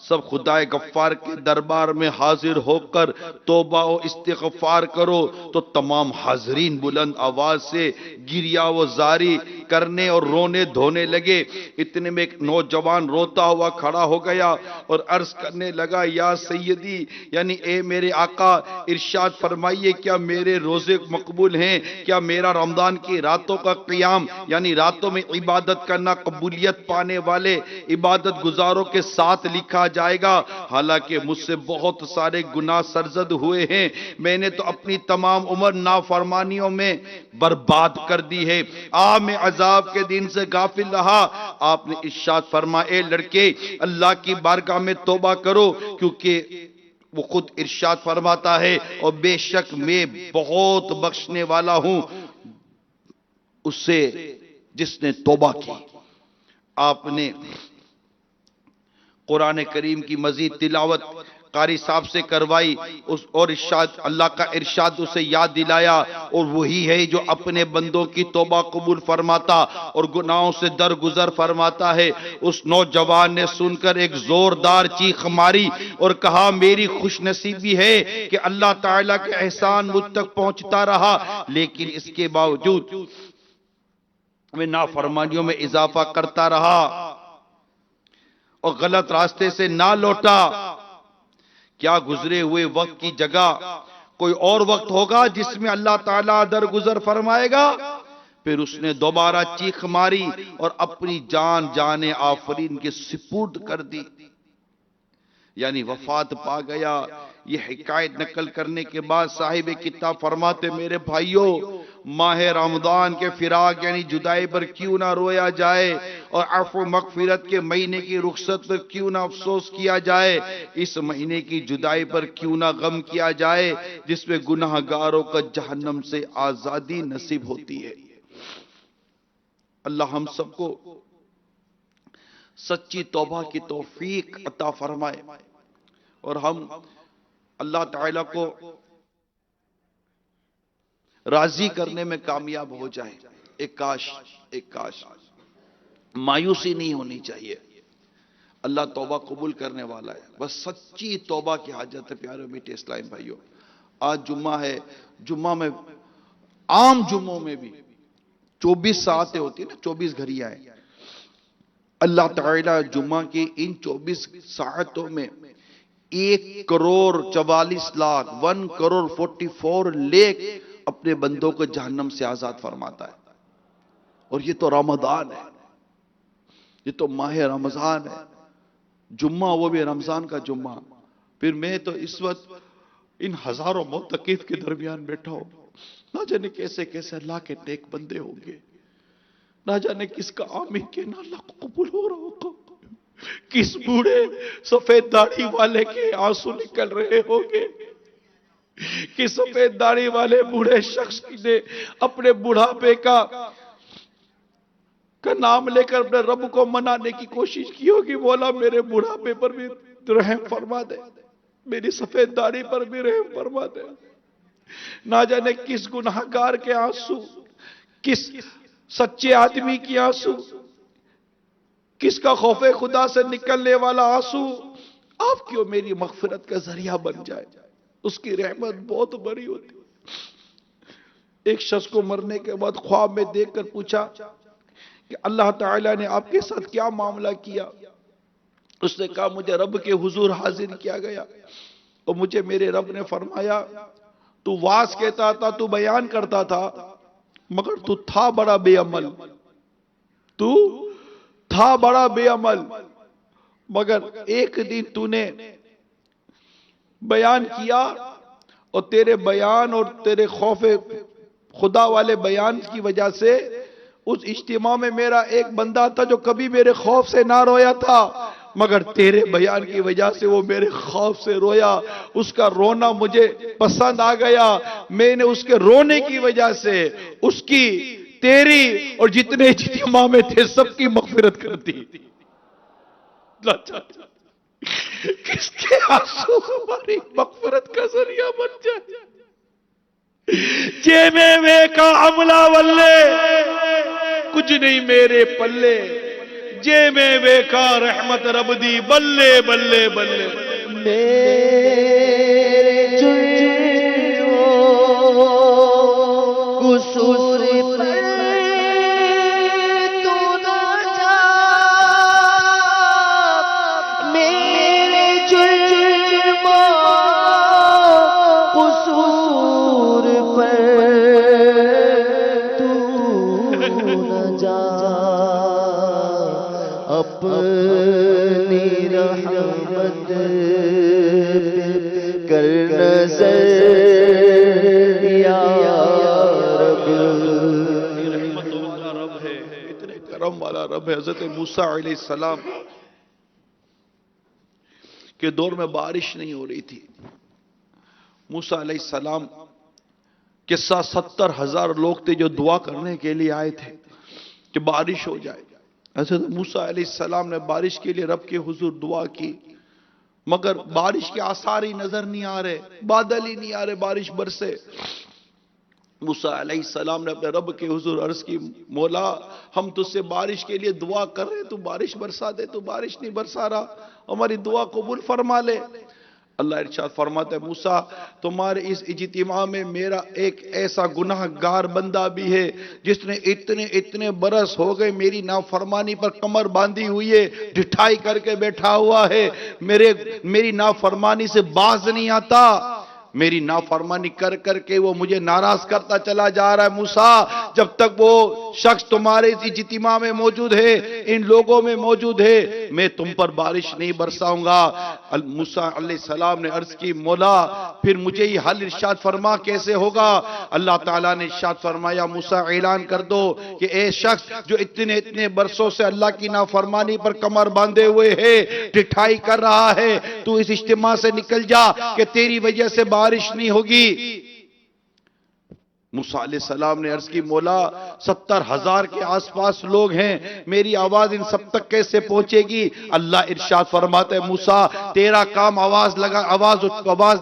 سب خدائے غفار کے دربار میں حاضر ہو کر توبہ و استغفار کرو۔ تو تمام حاضرین بلند آواز سے گریہ و زاری کرنے اور رونے دھونے لگے۔ اتنے میں ایک نوجوان روتا ہوا کھڑا ہو گیا اور عرض کرنے لگا، یا سیدی یعنی اے میرے آقا، ارشاد فرمائیے کیا میرے روزے مقبول ہیں؟ کیا میرا رمضان کی راتوں کا قیام یعنی راتوں میں عبادت کرنا قبولیت پانے والے عبادت گزاروں کے ساتھ لکھا جائے گا؟ حالانکہ مجھ سے بہت سارے گناہ سرزد ہوئے ہیں، میں نے تو اپنی تمام عمر نافرمانیوں میں برباد کر دی ہے، میں عذاب کے دن سے غافل رہا۔ آپ نے ارشاد فرمایا، اے لڑکے، اللہ کی بارگاہ میں توبہ کرو، کیونکہ وہ خود ارشاد فرماتا ہے، اور بے شک میں بہت بخشنے والا ہوں اس سے جس نے توبہ کی۔ آپ نے قرآن کریم کی مزید تلاوت قاری صاحب سے کروائی اور ارشاد اللہ کا ارشاد اسے یاد دلایا، اور وہی ہے جو اپنے بندوں کی توبہ قبول فرماتا اور گناہوں سے درگزر فرماتا ہے۔ اس نوجوان نے سن کر ایک زوردار چیخ ماری اور کہا، میری خوش نصیبی ہے کہ اللہ تعالیٰ کے احسان مجھ تک پہنچتا رہا، لیکن اس کے باوجود میں نافرمانیوں میں اضافہ کرتا رہا اور غلط راستے سے نہ لوٹا۔ کیا گزرے ہوئے وقت کی جگہ کوئی اور وقت ہوگا جس میں اللہ تعالیٰ درگزر فرمائے گا؟ پھر اس نے دوبارہ چیخ ماری اور اپنی جان آفرین کے سپرد کر دی۔ یعنی وفات پا گیا. یہ حکایت نقل کرنے کے بعد صاحب کتاب فرماتے میرے بھائیوں ماہ رمضان کے فراق یعنی جدائی پر کیوں نہ رویا جائے اور عفو مغفرت کے مہینے کی رخصت پر کیوں نہ افسوس کیا جائے. اس مہینے کی جدائی پر کیوں نہ غم کیا جائے جس میں گناہ گاروں کا جہنم سے آزادی نصیب ہوتی ہے. اللہ ہم سب کو سچی توبہ کی توفیق عطا فرمائے اور ہم اللہ تعالیٰ کو راضی کرنے میں کامیاب ہو جائیں. ایک کاش مایوسی نہیں ہونی چاہیے. اللہ توبہ قبول کرنے والا ہے, بس سچی توبہ کی حاجت ہے. پیارے میٹھے اسلام بھائیوں, آج جمعہ ہے. جمعہ میں عام جمعوں میں بھی 24 ساعتیں ہوتی ہیں نا, 24 گھڑیاں ہیں. اللہ تعالیٰ جمعہ کی ان 24 ساعتوں میں 1,44,00,000 1,44,00,000 اپنے بندوں کو جہنم سے آزاد فرماتا ہے. اور یہ تو رمضان ہے, یہ تو ماہ رمضان ہے. جمعہ وہ بھی رمضان کا جمعہ. پھر میں تو اس وقت ان ہزاروں معتکف کے درمیان بیٹھا ہوں. نہ جانے کیسے کیسے اللہ کے نیک بندے ہوں گے, نہ جانے کس کا آمین کہنا اللہ کو قبول ہو رہا ہوگا, کس بوڑھے سفید داڑھی والے کے آنسو نکل رہے ہوں گے, کس سفید داڑھی والے بوڑھے شخص نے اپنے بڑھاپے کا نام لے کر اپنے رب کو منانے کی کوشش کی ہوگی. مولا میرے بڑھاپے پر بھی رحم فرما دے, میری سفید داڑھی پر بھی رحم فرما دے. نہ جانے کس گناہگار کے آنسو, کس سچے آدمی کی آنسو, کس کا خوف خدا سے نکلنے والا آنسو آپ کیوں میری مغفرت کا ذریعہ بن جائے. اس کی رحمت بہت بڑی ہوتی. ایک شخص کو مرنے کے بعد خواب میں دیکھ کر پوچھا کہ اللہ تعالیٰ نے آپ کے ساتھ کیا معاملہ کیا. اس نے کہا مجھے رب کے حضور حاضر کیا گیا اور مجھے میرے رب نے فرمایا تو واز کہتا تھا, تو بیان کرتا تھا, مگر تو تھا بڑا بے عمل, تو تھا بڑا بے عمل, مگر ایک دن تو نے بیان کیا اور تیرے بیان اور تیرے خوف خدا والے بیان کی وجہ سے اس اجتماع میں میرا ایک بندہ تھا جو کبھی میرے خوف سے نہ رویا تھا, مگر تیرے بیان کی وجہ سے وہ میرے خوف سے رویا. اس کا رونا مجھے پسند آ گیا, میں نے اس کے رونے کی وجہ سے اس کی, تیری اور جتنے اجتماع میں تھے سب کی مغفرت کرتی. کس کے آنسو ہماری مغفرت کا ذریعہ بن جائے. جے میں کا عملہ واللے کچھ نہیں میرے پلے, جے میں کا رحمت رب دی بلے بلے بلے. میرے جرموں قصور پر تو نہ جا, میرے جرموں قصور پر تو نہ جا, اپنی رحمت کر نظر یا رب. رحمت والا رب ہے, اتنے کرم والا رب ہے. حضرت موسیٰ علیہ السلام کے دور میں بارش نہیں ہو رہی تھی. موسیٰ علیہ السلام کے ساتھ 70,000 لوگ تھے جو دعا کرنے کے لیے آئے تھے کہ بارش ہو جائے. حضرت موسیٰ علیہ السلام نے بارش کے لیے رب کے حضور دعا کی, مگر بارش کے آثار ہی نظر نہیں آ رہے, بادل ہی نہیں آ رہے بارش برسے. موسیٰ علیہ السلام نے اپنے رب کے حضور عرض کی, مولا ہم تجھ سے بارش کے لیے دعا کر رہے, تو بارش برسا دے, تو بارش نہیں برسا رہا, ہماری دعا قبول فرما لے. اللہ ارشاد فرماتا ہے موسیٰ تمہارے اس اجتماع میں میرا ایک ایسا گناہ گار بندہ بھی ہے جس نے اتنے برس ہو گئے میری نافرمانی پر کمر باندھی ہوئی ہے, ڈٹھائی کر کے بیٹھا ہوا ہے, میری نافرمانی سے باز نہیں آتا. میری نافرمانی کر کر کے وہ مجھے ناراض کرتا چلا جا رہا ہے۔ موسیٰ جب تک وہ شخص تمہارے اس اجتماع میں موجود ہے، ان لوگوں میں موجود ہے، میں تم پر بارش نہیں برساؤں گا۔ موسیٰ علیہ السلام نے عرض کی مولا پھر مجھے یہ حل ارشاد فرما کیسے ہوگا؟ اللہ تعالیٰ نے ارشاد فرمایا موسیٰ اعلان کر دو کہ اے شخص جو اتنے برسوں سے اللہ کی نافرمانی پر کمر باندھے ہوئے ہے، ٹھٹھائی کر رہا ہے، تو اس اجتماع سے نکل جا کہ تیری وجہ سے بارش نہیں ہوگی۔ موسیٰ علیہ السلام نے عرض کی مولا 70,000 کے آس پاس لوگ ہیں، میری آواز ان سب تک کیسے پہنچے گی؟ اللہ ارشاد فرماتا ہے موسیٰ تیرا کام آواز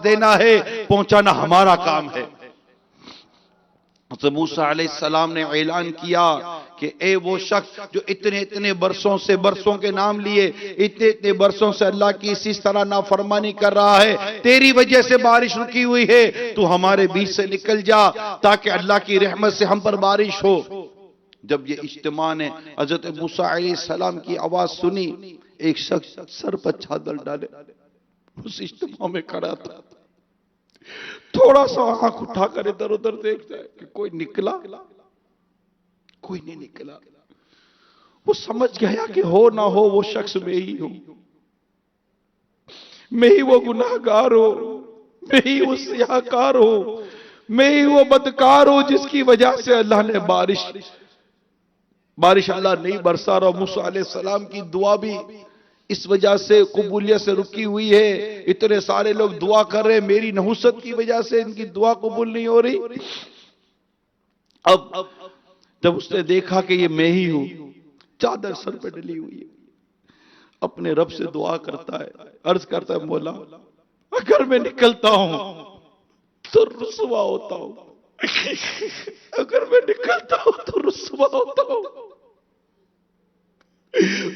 دینا ہے، پہنچانا ہمارا کام ہے۔ حضرت موسیٰ علیہ السلام نے اعلان کیا کہ اے وہ شخص جو اتنے برسوں کے نام لیے اتنے برسوں سے اللہ کی اسی طرح نافرمانی کر رہا ہے، تیری وجہ سے بارش رکی ہوئی ہے، تو ہمارے بیچ سے نکل جا تاکہ اللہ کی رحمت سے ہم پر بارش ہو۔ جب یہ اجتماع نے حضرت موسیٰ علیہ السلام کی آواز سنی، ایک شخص سر پر چادر ڈالے اس اجتماع میں کھڑا تھا، تھوڑا سا آنکھ اٹھا کر ادھر ادھر دیکھتا ہے کہ کوئی نکلا، کوئی نہیں نکلا۔ وہ سمجھ گیا کہ ہو نہ ہو وہ شخص میں ہی ہوں، میں ہی وہ گناہگار ہوں، میں ہی وہ سیاہکار ہوں، میں ہی وہ بدکار ہوں جس کی وجہ سے اللہ نے بارش اللہ نہیں برسا رہا۔ موسیٰ علیہ السلام کی دعا بھی اس وجہ سے قبولیت سے رکی ہوئی ہے، اتنے سارے لوگ دعا کر رہے ہیں، میری نحوست کی وجہ سے ان کی دعا قبول نہیں ہو رہی۔ اب جب اس نے دیکھا کہ یہ میں ہی ہوں، چادر سر پہ ڈلی ہوئی ہے، اپنے رب سے دعا کرتا ہے، عرض کرتا ہے مولا اگر میں نکلتا ہوں تو رسوا ہوتا ہوں، اگر میں نکلتا ہوں تو رسوا ہوتا ہوں،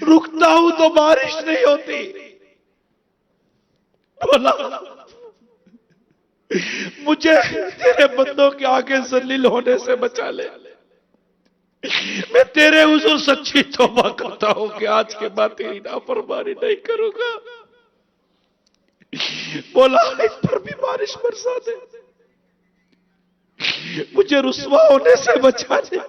رکتا ہوں تو بارش نہیں ہوتی، مولا مجھے تیرے بندوں کے آگے ذلیل ہونے سے بچا لے، میں تیرے حضور سچی توبہ کرتا ہوں کہ آج کے بعد تیری نافرمانی نہیں کروں گا، مولا اس پر بھی بارش برسا دے، مجھے رسوا ہونے سے بچا دے۔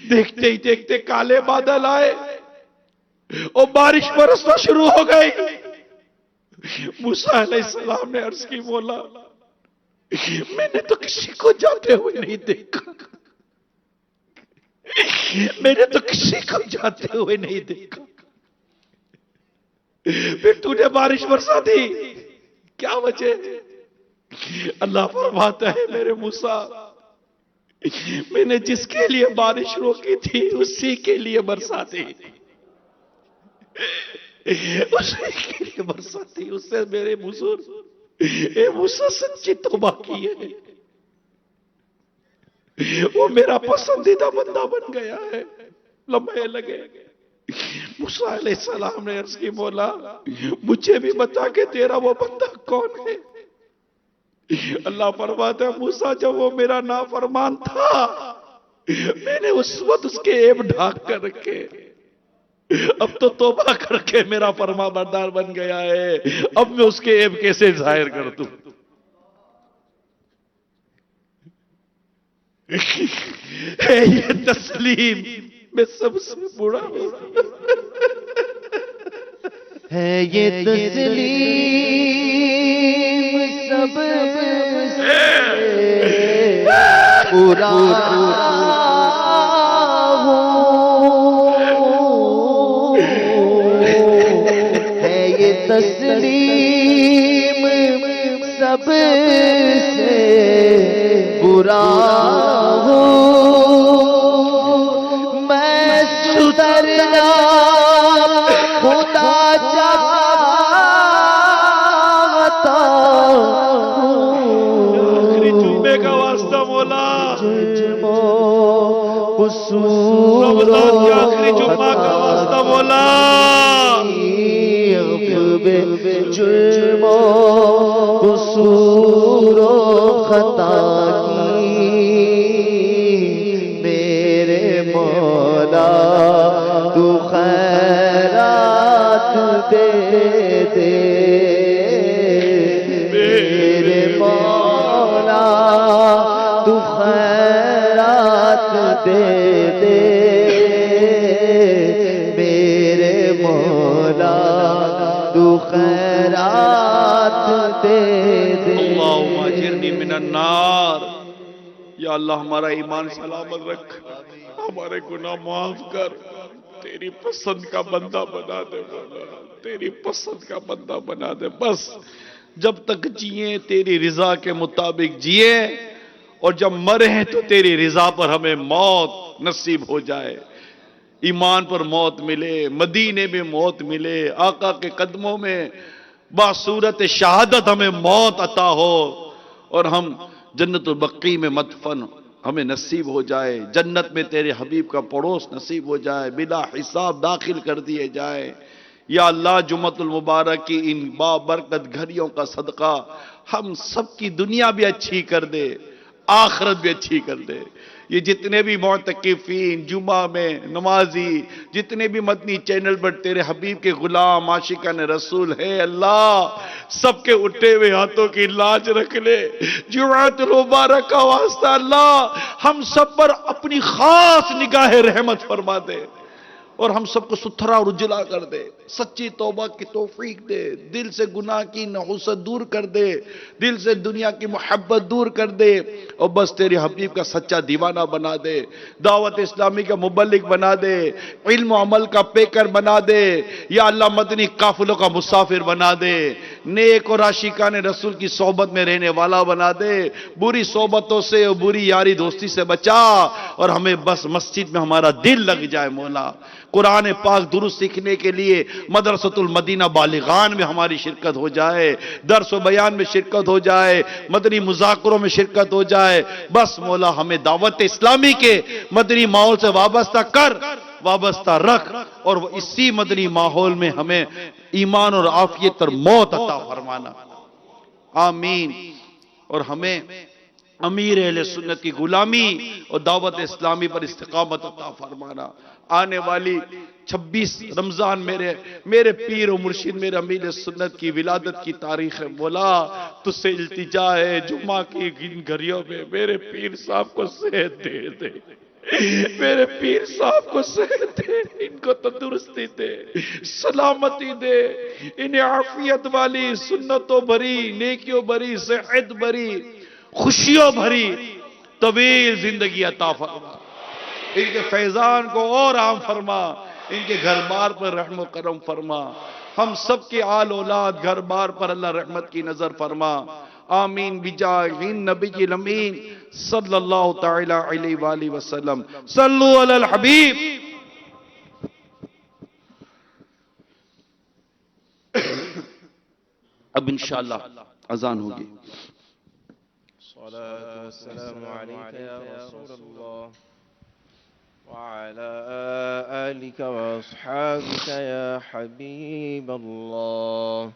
دیکھتے ہی دیکھتے کالے بادل آئے اور بارش برسنا شروع ہو گئی۔ موسیٰ علیہ السلام نے عرض کی مولا میں نے تو کسی کو جاتے ہوئے نہیں دیکھا، میں نے تو کسی کو جاتے ہوئے نہیں دیکھا، پھر تو نے بارش برسا دی، کیا وجہ؟ اللہ فرماتا ہے میرے موسیٰ میں نے جس کے لیے بارش روکی تھی اسی کے لیے برسا دی، اسی کے لیے برسا دی، اس سے میرے حضور اے موسیٰ سچی توبہ کی ہے، وہ میرا پسندیدہ بندہ بن گیا ہے۔ لمحے لگے، موسیٰ علیہ السلام نے عرض کی مولا مجھے بھی بتا کہ تیرا وہ بندہ کون ہے؟ اللہ فرماتا ہے موسیٰ جب وہ میرا نافرمان تھا میں نے اس وقت اس کے عیب ڈھانک کر رکھے، اب تو توبہ کر کے میرا فرما بردار بن گیا ہے، اب میں اس کے عیب کیسے ظاہر کر دوں؟ ہے یہ تسلیم میں سب سے بڑا ہے یہ تسلیم سب سے پورا ہے یہ تسلیم سب سے برا ہو، میں سدھرنا خدا چاہتا آخری جمعے کا واسطہ مولا، رمضان کے آخری جمعہ کا واسطہ مولا، جرم و قصور و خطا کی میرے مولا تو خیرات دے دے، میرے مولا تو خیرات دے دے، میرے مولا تو خیرات دے دے۔ اللہم اجرنی من النار، یا اللہ ہمارا ایمان سلامت رکھ، ہمارے گناہ معاف کر، تیری پسند کا بندہ بنا دے مولا، تیری پسند کا بندہ بنا دے۔ بس جب تک جیئیں تیری رضا کے مطابق جیئیں، اور جب مریں تو تیری رضا پر ہمیں موت نصیب ہو جائے، ایمان پر موت ملے، مدینے میں موت ملے، آقا کے قدموں میں باصورت شہادت ہمیں موت عطا ہو، اور ہم جنت البقیع میں مدفن ہمیں نصیب ہو جائے، جنت میں تیرے حبیب کا پڑوس نصیب ہو جائے، بلا حساب داخل کر دیے جائے۔ یا اللہ جمعۃ المبارک کی ان بابرکت گھڑیوں کا صدقہ ہم سب کی دنیا بھی اچھی کر دے، آخرت بھی اچھی کر دے۔ یہ جتنے بھی معتکفین جمعہ میں نمازی، جتنے بھی مدنی چینل پر تیرے حبیب کے غلام عاشقان رسول ہے، اللہ سب کے اٹھے ہوئے ہاتھوں کی لاج رکھ لے، جمعۃ المبارک کا واسطہ اللہ ہم سب پر اپنی خاص نگاہ رحمت فرما دے، اور ہم سب کو ستھرا اور اجلا کر دے، سچی توبہ کی توفیق دے، دل سے گناہ کی نحوست دور کر دے، دل سے دنیا کی محبت دور کر دے، اور بس تیرے حبیب کا سچا دیوانہ بنا دے، دعوت اسلامی کا مبلغ بنا دے، علم و عمل کا پیکر بنا دے، یا اللہ مدنی قافلوں کا مسافر بنا دے، نیک اور عاشقان رسول کی صحبت میں رہنے والا بنا دے، بری صحبتوں سے اور بری یاری دوستی سے بچا، اور ہمیں بس مسجد میں ہمارا دل لگ جائے مولا، قرآن پاک درست سیکھنے کے لیے مدرسۃ المدینہ بالغان میں ہماری شرکت ہو جائے، درس و بیان میں شرکت ہو جائے، مدنی مذاکروں میں شرکت ہو جائے، بس مولا ہمیں دعوت اسلامی کے مدنی ماحول سے وابستہ کر، وابستہ رکھ، اور اسی مدنی ماحول میں ہمیں ایمان اور عافیت اور موت عطا فرمانا، آمین۔ اور ہمیں امیر اہل سنت کی غلامی اور دعوت اسلامی پر استقامت عطا فرمانا۔ آنے والی 26 رمضان میرے پیر و مرشد میرے امیر سنت کی ولادت کی تاریخ ہے مولا، تجھ سے التجا ہے جمعہ کی ان گھڑیوں میں میرے پیر صاحب کو صحت دے دے، میرے پیر صاحب کو صحت دے، ان کو تندرستی دے، سلامتی دے، انہیں عافیت والی سنتوں بھری نیکیوں بھری صحت بھری خوشیوں بھری طویل زندگی عطا فرما، ان کے فیضان کو اور عام فرما، ان کے گھر بار پر رحم و کرم فرما، ہم سب کے آل اولاد گھر بار پر اللہ رحمت کی نظر فرما، آمین بجاہ النبی الامین صلی اللہ تعالی علیہ وآلہ وسلم۔ صلو علی الحبیب۔ اب انشاءاللہ اذان ہوگی۔ الصلاة والسلام عليك يا رسول الله وعلى آلك وأصحابك يا حبيب الله۔